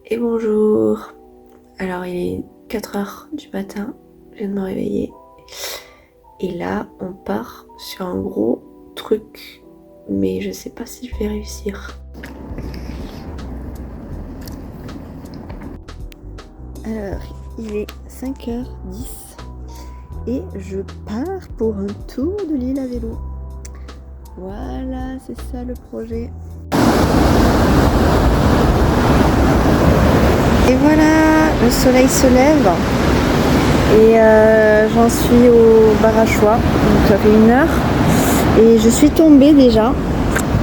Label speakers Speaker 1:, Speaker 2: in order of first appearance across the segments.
Speaker 1: Et bonjour. Alors il est 4 heures du matin, je viens de me réveiller. Et là on part sur un gros truc, mais je sais pas si je vais réussir. Alors il est 5h10 et je pars pour un tour de l'île à vélo. Voilà, c'est ça le projet. Et voilà, le soleil se lève et j'en suis au bar à choix, donc ça fait 1 heure et je suis tombée déjà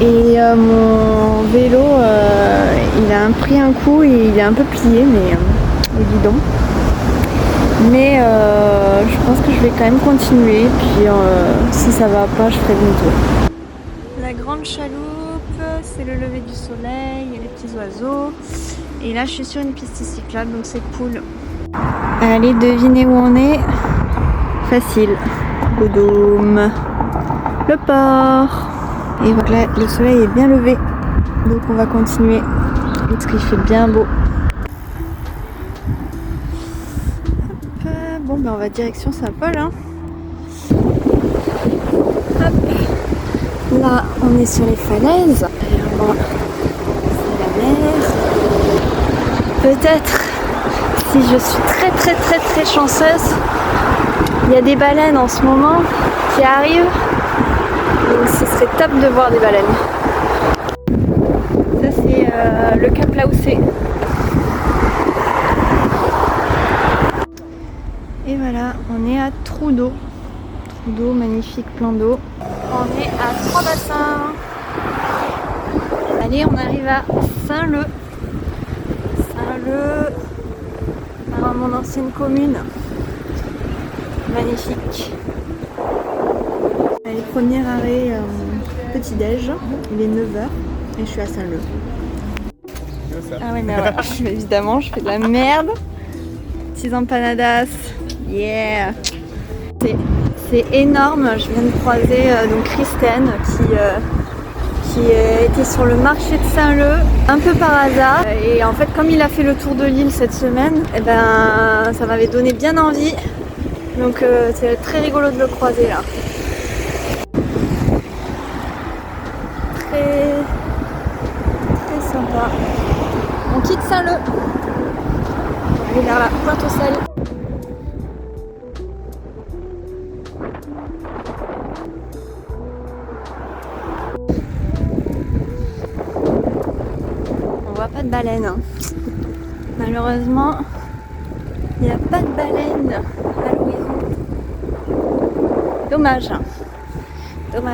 Speaker 1: et mon vélo il a pris un coup et il est un peu plié mais au guidon, mais je pense que je vais quand même continuer, puis si ça va pas je ferai demi-tour. La grande chaloupe, c'est le lever du soleil, il y a les petits oiseaux. Et là je suis sur une piste cyclable donc c'est cool. Allez, devinez où on est. Facile. Bodoum. Le port. Et donc là le soleil est bien levé. Donc on va continuer. Parce qu'il fait bien beau. Hop. Bon ben on va direction Saint-Paul. Hein. Hop. Là on est sur les falaises. Alors, c'est la mer. Peut-être, si je suis très chanceuse, il y a des baleines en ce moment qui arrivent. Donc ce serait top de voir des baleines. Ça c'est le Cap Laoussé. Et voilà, on est à Trou-d'eau. Trou-d'eau, magnifique plan d'eau. On est à 3 bassins. Allez, on arrive à Saint-Leu. Dans mon ancienne commune. Magnifique. Allez, premier arrêt petit-déj. Il est 9h et je suis à Saint-Leu. Ah ouais, mais ouais, évidemment, je fais de la merde. Petits empanadas. Yeah! C'est énorme. Je viens de croiser donc Christine qui était sur le marché de Saint-Leu un peu par hasard, et en fait comme il a fait le tour de l'île cette semaine, et ben ça m'avait donné bien envie, donc c'est très rigolo de le croiser là. Très sympa. On quitte Saint-Leu, on va aller vers la Pointe-aux-Sel. Pas de baleine, hein. Malheureusement il n'y a pas de baleine à l'horizon. Dommage,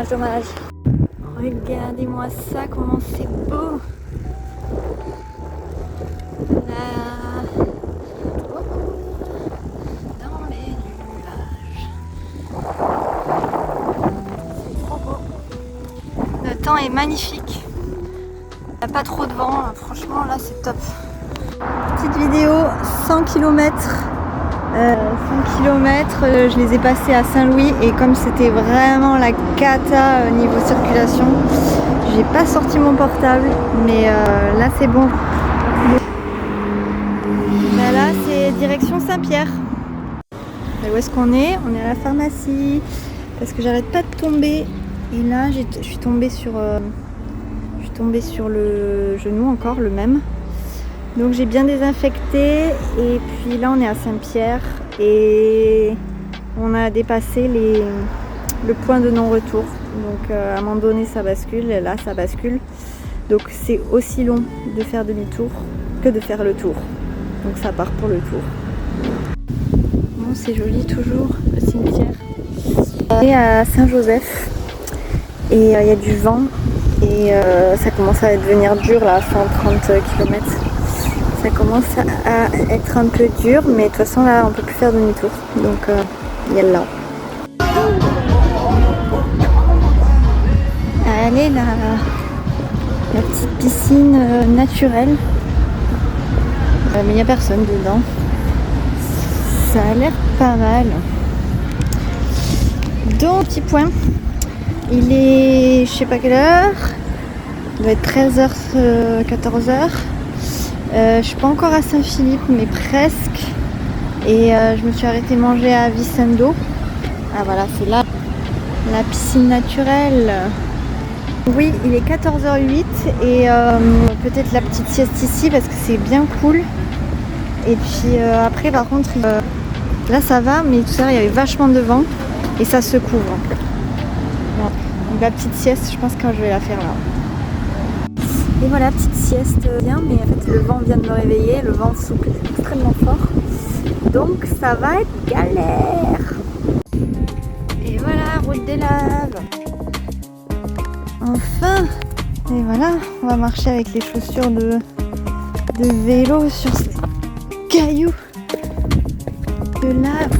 Speaker 1: dommage. Regardez-moi ça, comment c'est beau là, dans les nuages. C'est trop beau, le temps est magnifique. Il n'y a pas trop de vent, franchement là c'est top. Petite vidéo, 100 km. 100 km, je les ai passés à Saint-Louis et comme c'était vraiment la cata niveau circulation, j'ai pas sorti mon portable, mais là c'est bon. Là c'est direction Saint-Pierre. Et où est-ce qu'on est? On est à la pharmacie parce que j'arrête pas de tomber et là je suis tombée sur le genou, encore le même, donc j'ai bien désinfecté. Et puis là on est à Saint-Pierre et on a dépassé le point de non-retour, donc à un moment donné ça bascule, et là ça bascule, donc c'est aussi long de faire demi-tour que de faire le tour, donc ça part pour le tour. Bon, c'est joli toujours le cimetière. On est à Saint-Joseph et il y a du vent. Et ça commence à devenir dur là, à 130 km. Ça commence à être un peu dur, mais de toute façon là on peut plus faire demi-tour. Donc il y a là. Allez là, la petite piscine naturelle. Mais il n'y a personne dedans. Ça a l'air pas mal. Donc petit point. Il est, je sais pas quelle heure, il doit être 13h, 14h. Je suis pas encore à Saint-Philippe, mais presque. Et je me suis arrêtée manger à Vicendo. Ah voilà, c'est là la piscine naturelle. Oui, il est 14h08 et peut-être la petite sieste ici parce que c'est bien cool. Et puis après par contre, là ça va, mais tout à l'heure il y avait vachement de vent et ça se couvre. Bon. Donc la petite sieste, je pense que je vais la faire là. Et voilà, petite sieste bien, mais en fait le vent vient de me réveiller, le vent souffle extrêmement fort. Donc ça va être galère. Et voilà, route des laves. Enfin. Et voilà, on va marcher avec les chaussures de vélo sur ces cailloux de lave.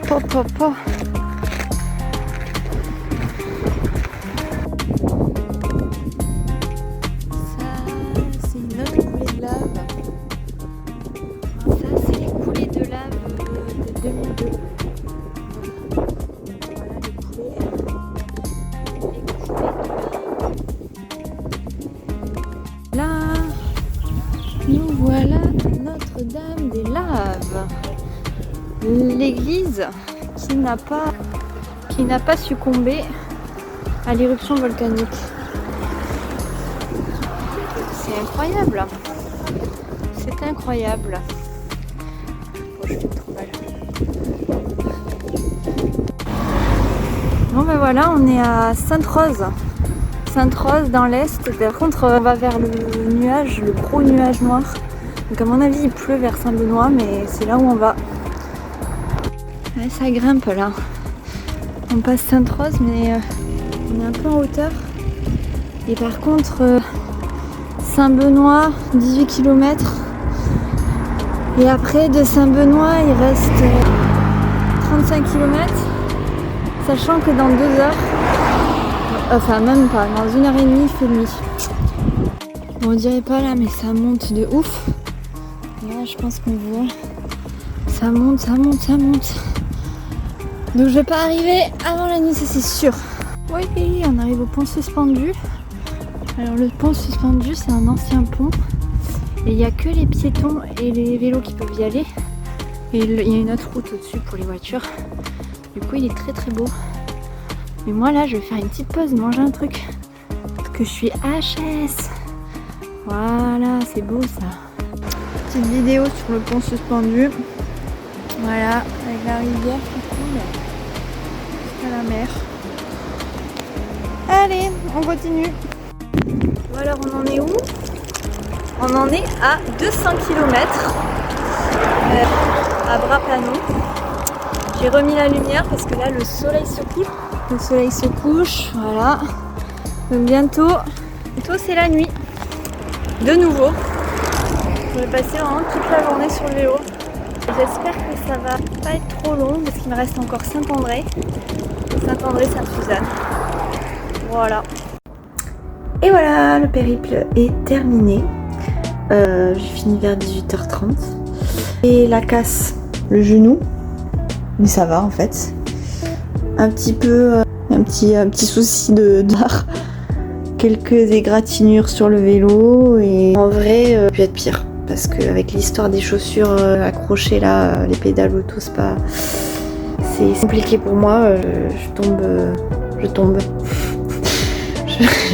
Speaker 1: Pop, pop, pop. Là, nous voilà Notre-Dame des Laves, l'église qui n'a pas succombé à l'éruption volcanique. C'est incroyable, c'est incroyable. Oh, je fais trop mal. Bon ben voilà, on est à Sainte-Rose. Sainte-Rose dans l'est. Par contre, on va vers le nuage, le gros nuage noir. Donc à mon avis, il pleut vers Saint-Benoît, mais c'est là où on va. Ouais, ça grimpe là. On passe Sainte-Rose, mais on est un peu en hauteur. Et par contre, Saint-Benoît, 18 km. Et après, de Saint-Benoît, il reste 35 km. Sachant que dans 2 heures, enfin même pas, dans 1h30 il fait nuit. Bon, on dirait pas là, mais ça monte de ouf. Et là je pense qu'on voit. Ça monte, ça monte, ça monte. Donc je vais pas arriver avant la nuit, ça c'est sûr. Oui, on arrive au pont suspendu. Alors le pont suspendu c'est un ancien pont. Et il n'y a que les piétons et les vélos qui peuvent y aller. Et il y a une autre route au-dessus pour les voitures. Du coup il est très très beau. Mais moi là je vais faire une petite pause, manger un truc. Parce que je suis HS. Voilà, c'est beau ça. Petite vidéo sur le pont suspendu. Voilà, avec la rivière qui coule jusqu'à la mer. Allez, on continue. Bon alors on en est où? On en est à 200 km à bras planon. J'ai remis la lumière parce que là le soleil se couche. Le soleil se couche, voilà. Donc bientôt c'est la nuit. De nouveau. Je vais passer vraiment toute la journée sur le vélo. J'espère que ça va pas être trop long parce qu'il me reste encore Saint-André. Saint-André, Sainte-Suzanne. Voilà. Et voilà, le périple est terminé. J'ai fini vers 18h30. Et la casse, le genou. Mais ça va en fait. Un petit peu, un petit souci de d'art. Quelques égratignures sur le vélo et en vrai, peut être pire. Parce qu'avec l'histoire des chaussures accrochées là, les pédales auto, c'est compliqué pour moi. Je tombe.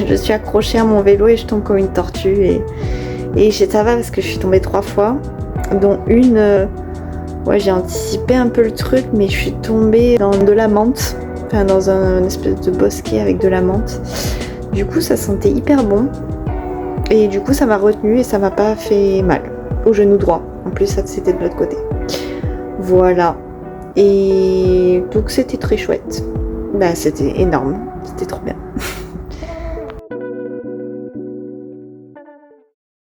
Speaker 1: Je suis accrochée à mon vélo et je tombe comme une tortue. Et ça va parce que je suis tombée 3 fois, dont une, ouais, j'ai anticipé un peu le truc, mais je suis tombée dans de la menthe, enfin dans un espèce de bosquet avec de la menthe. Du coup, ça sentait hyper bon. Et du coup, ça m'a retenue et ça m'a pas fait mal au genou droit. En plus, ça c'était de l'autre côté. Voilà. Et donc, c'était très chouette. Bah, c'était énorme. C'était trop bien.